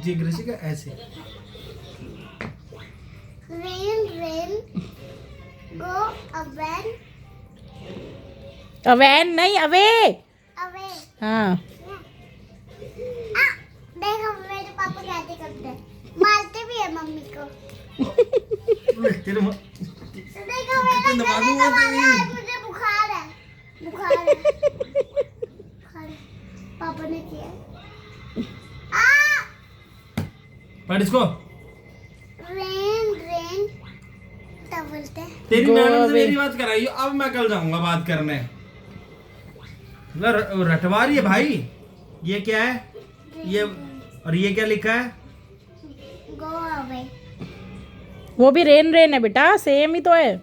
ठीक ऋषिका ऐसे। Rain, rain, go away, अवैन नहीं अवे। away. हाँ देखो मेरे पापा कैसे करते हैं, मारते भी है मम्मी को। तेरे देखो मेरा दबा गले दूंगा दबा रहा है, तेरी। मुझे बुखार है, बुखार है, बुखार है। पापा ने किया पढ़ इसको। रेन रेन क्या बोलते हैं? तेरी Go मैडम से away. मेरी बात कराइए, अब मैं कल जाऊंगा बात करने। रटवा रही है भाई। ये क्या है? ये और ये क्या लिखा है? Go away. वो भी रेन रेन है बेटा, सेम ही तो है। ये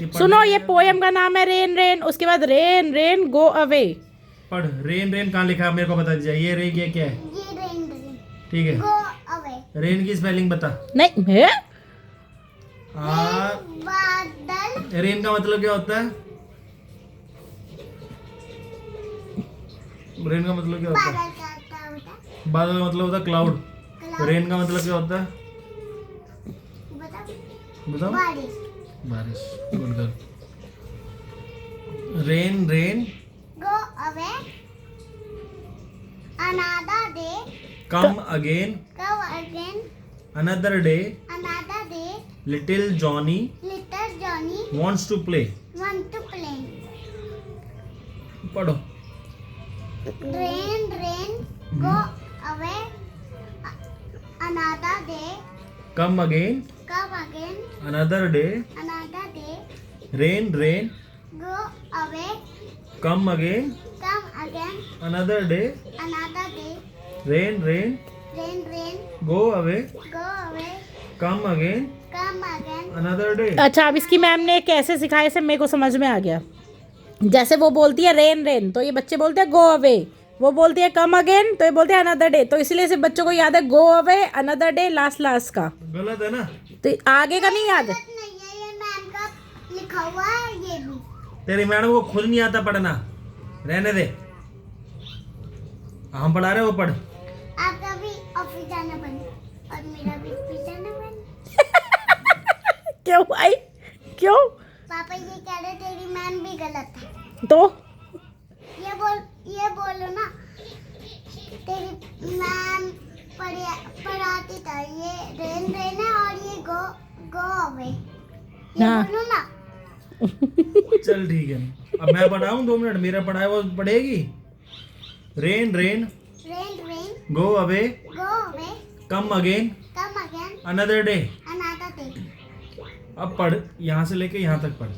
पढ़ सुनो रही ये है। पोएम का नाम है रेन रेन, उसके बाद रेन रेन गो अवे। पढ़ रेन रेन कहाँ लिखा है मेरे को बता दीजिए। ये रेन ये क्या है? ये रेन रेन ठीक है, गो अवे। रेन की स्पेलिंग बता। नहीं है बादल रेन का मतलब क्या होता है? रेन का मतलब क्या होता है? बादल क्या होता है? बादल का मतलब होता है क्लाउड। Cloud. रेन का मतलब क्या होता है? बताओ। बताओ। बारिश। बारिश। Good girl. Rain rain go away. Another day come again come again. Another day another day little Johnny लिटिल जॉनी wants to play। Want to play. पढ़ो। Rain rain go away. Another day come again come again. Another day another day rain rain go away. Come again come again. Another day another day rain rain rain rain go away go away. Come again come again. Another day. अच्छा अब इसकी ma'am ने कैसे सिखाया इसे मेरे को समझ में आ गया। जैसे वो बोलती है रेन रेन तो ये बच्चे बोलते हैं गो अवे, वो बोलती है कम अगेन तो ये बोलते हैं अनदर डे, तो इसलिए सिर्फ बच्चों को याद है गो away another day last last का, गलत है ना? तो आगे का नहीं याद। गलत नहीं है, ये मैम का लिखा हुआ है ये भी। तेरी मैडम को खुद नहीं आता पढ़ना, रहने दे। हम पढ़ा रहे, वो पढ़। आपका भी ऑफिस जाना बंद और मेरा भी ऑफिस जाना बंद। क्यों भाई क्यों? पापा ये कह रहे तेरी मैम भी गलत है। तो ये बोलो ना, तेरी मैम पढ़ाती था ये रेन रेन है और ये गो गो अवे। ये हाँ। बोलो ना। चल ठीक है, अब मैं पढ़ाऊं 2 मिनट, मेरा पढ़ाया वो पढ़ेगी। Rain rain rain rain go away go away. Come again come again. Another day. Another day अब पढ़, यहाँ से लेके यहाँ तक पढ़।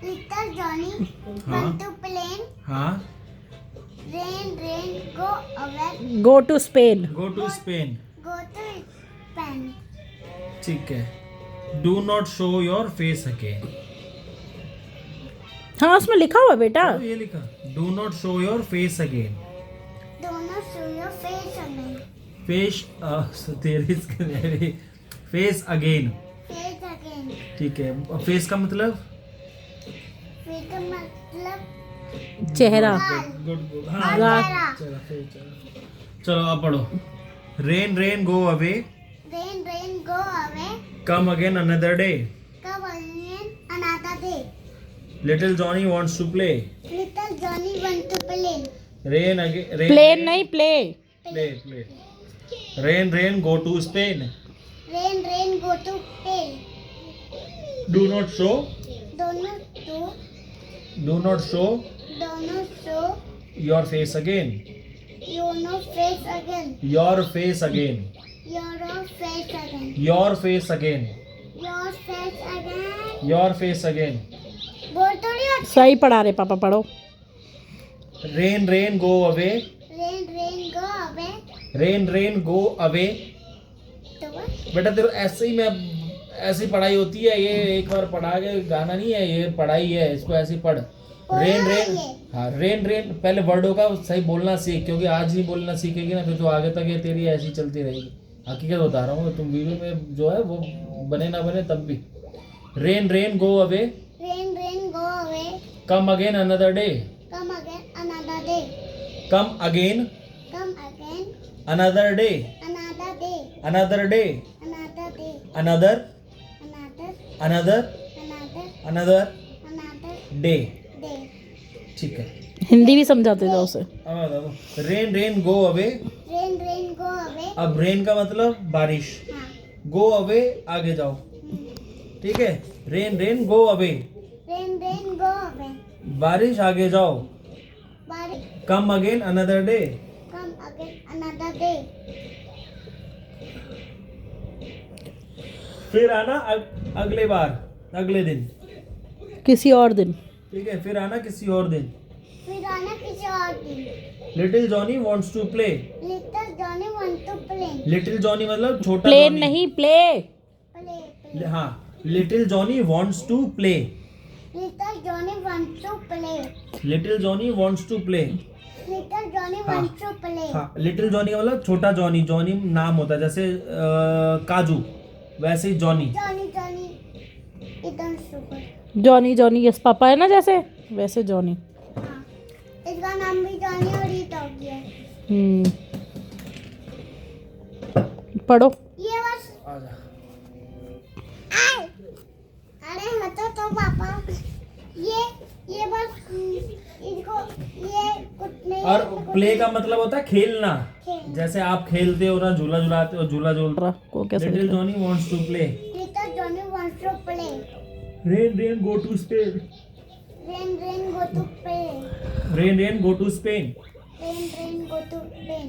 लिटिल जॉनी हाँ। Want to play. हाँ। Rain rain go away. Go to Spain. Go to Spain. Go to pen. ठीक है। Do not show your face again. हाँ उसमें लिखा हुआ बेटा। ये लिखा, do not show your face again. दोनों show your face again. Face तेरी फेस अगेन। Face again. ठीक है, फेस का मतलब? फेस का मतलब चेहरा। Good good. और हाँ चेहरा। चलो फिर चलो। चलो अब पढ़ो। Rain rain go away rain rain go away. Come again another day come again another day. Little Johnny wants to play. Little Johnny want to play. Rain again plane नहीं play. Play play. Rain rain go to Spain. Rain rain go to play. Do not show दोनों do not show your face again. दोनों face again. Your face again. Your face again. Your face again. Your face again. Your face again. बोल तो रही हो। सही पढ़ा रहे पापा, पढ़ो। Rain rain go away. Rain rain go away. Rain rain go away. तो बस बेटा तेरे ऐसे ही, मैं ऐसी पढ़ाई होती है, ये एक बार पढ़ा के गाना नहीं है, ये पढ़ाई है, इसको ऐसे ही पढ़। रेन रेन, हाँ रेन रेन, पहले वर्डों का सही बोलना सीख, क्योंकि आज नहीं बोलना सीखेगी ना फिर तो आगे तक ये तेरी ऐसी चलती रहेगी। हकीकत बता रहा हूँ, तुम वीडियो में जो है वो बने ना बने तब भी। Rain rain go away rain rain go away. Come again another day. Come again another day. Come again come again another day. Another another day, another day, another, another, another, another, another another day. day. ठीक है, हिंदी भी समझाते थे उसे। अब बता दो। Rain rain go away. Rain, rain, go away. अब रेन का मतलब बारिश, हाँ, गो अवे आगे जाओ, ठीक है। Rain rain go away, rain, rain, go away. बारिश आगे जाओ। But come again another day, come again another day. फिर आना अगले बार, अगले दिन, किसी और दिन। ठीक है। फिर आना किसी और दिन। फिर आना किसी और दिन. Little Johnny wants to play. Little Johnny want to play. Little Johnny मतलब छोटा प्लेन जॉनी। नहीं, प्ले। Play, play. हाँ, little Johnny wants to play. Little Johnny want to play. Little Johnny wants to play. Little Johnny हाँ. want to play. हाँ, little Johnny का मतलब छोटा Johnny. Johnny नाम होता है, जैसे काजू, वैसे ही जॉनी। Johnny, Johnny, इधर super. Johnny Johnny yes papa है ना, जैसे वैसे जॉनी। हाँ, इसका नाम भी जॉनी और ये डॉगी है. पढ़ो। ये बस. आजा। आए. अरे हटो तो पापा. ये बस इनको ये कुछ नहीं. और प्ले का मतलब होता है खेलना। खेल. जैसे आप खेलते हो ना, झूला झुलाते हो, झूला झूल। को कैसे लिटिल लिखा? Johnny wants to play. Little Johnny wants to play. Rain rain go to Spain. Rain, rain, go to play. Rain rain go to Spain. Rain, rain, go to Spain.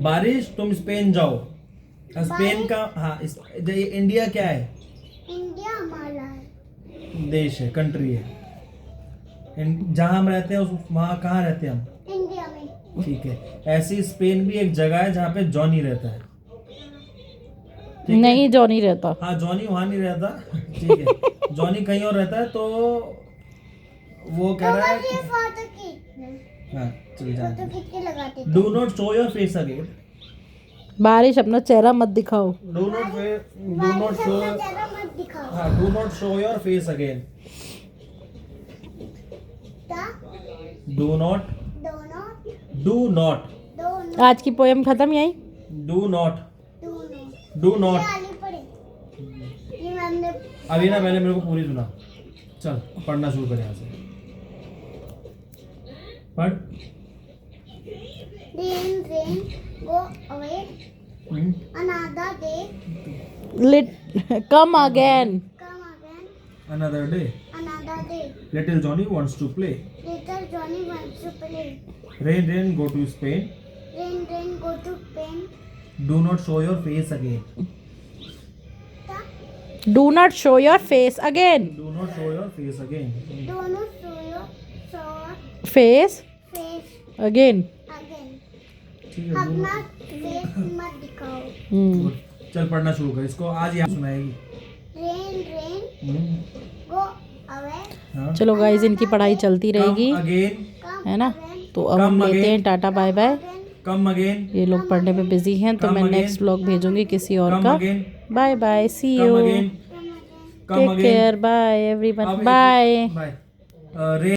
बारिश तुम स्पेन जाओ। Spain का हाँ, India क्या है? India हमारा है. देश है, कंट्री है। जहाँ हम रहते हैं वहाँ कहाँ रहते हैं हम? इंडिया में. ठीक है। ऐसी स्पेन भी एक जगह है जहाँ पे जॉनी रहता है। ठीक है? नहीं, जॉनी रहता। हाँ, जॉनी वहाँ नहीं रहता। ठीक है, जॉनी कहीं और रहता है। तो वो कह रहा है ये कि फोटो खींच. हाँ, चल जा। फोटो खींच के लगाते थे. Do not show your face again. बारिश अपना चेहरा मत दिखाओ। Do not show. अपना चेहरा मत दिखाओ. हाँ, do not show your face again. ता डू नॉट, दोनों डू नॉट, दोनों आज की पोएम खत्म यही। डू नॉट, दोनों. डू ये नॉट। आली पड़े. ये हमने अभी ना पहले मेरे को पूरी सुना। चल पढ़ना शुरू कर यहाँ से। पढ़। rain, rain, go away. Another day, lit come again. come again. Another day. Another day. Little Johnny wants to play. Little Johnny wants to play. Rain rain go to Spain. Rain, rain, go to Spain. Do not show your face again. ता do not show your face again. Do not show your face again. दोनों show face face again. again. ठीक है। अपना face मत दिखाओ. चल पढ़ना शुरू कर इसको। आज यहाँ सुनाएगी। Rain, rain, go away. हाँ। चलो गाइज, इनकी पढ़ाई चलती रहेगी, कम अगेन, Come है ना। again. तो अब हम Come लेते हैं again. Tata bye bye. Again. Come again, ये लोग पढ़ने में बिजी हैं, तो Come मैं again. नेक्स्ट व्लॉग भेजूंगी किसी और कम का। Again, bye bye, see come you, again, Come again. Come take again. Care, bye everyone, अब बाय। बाय।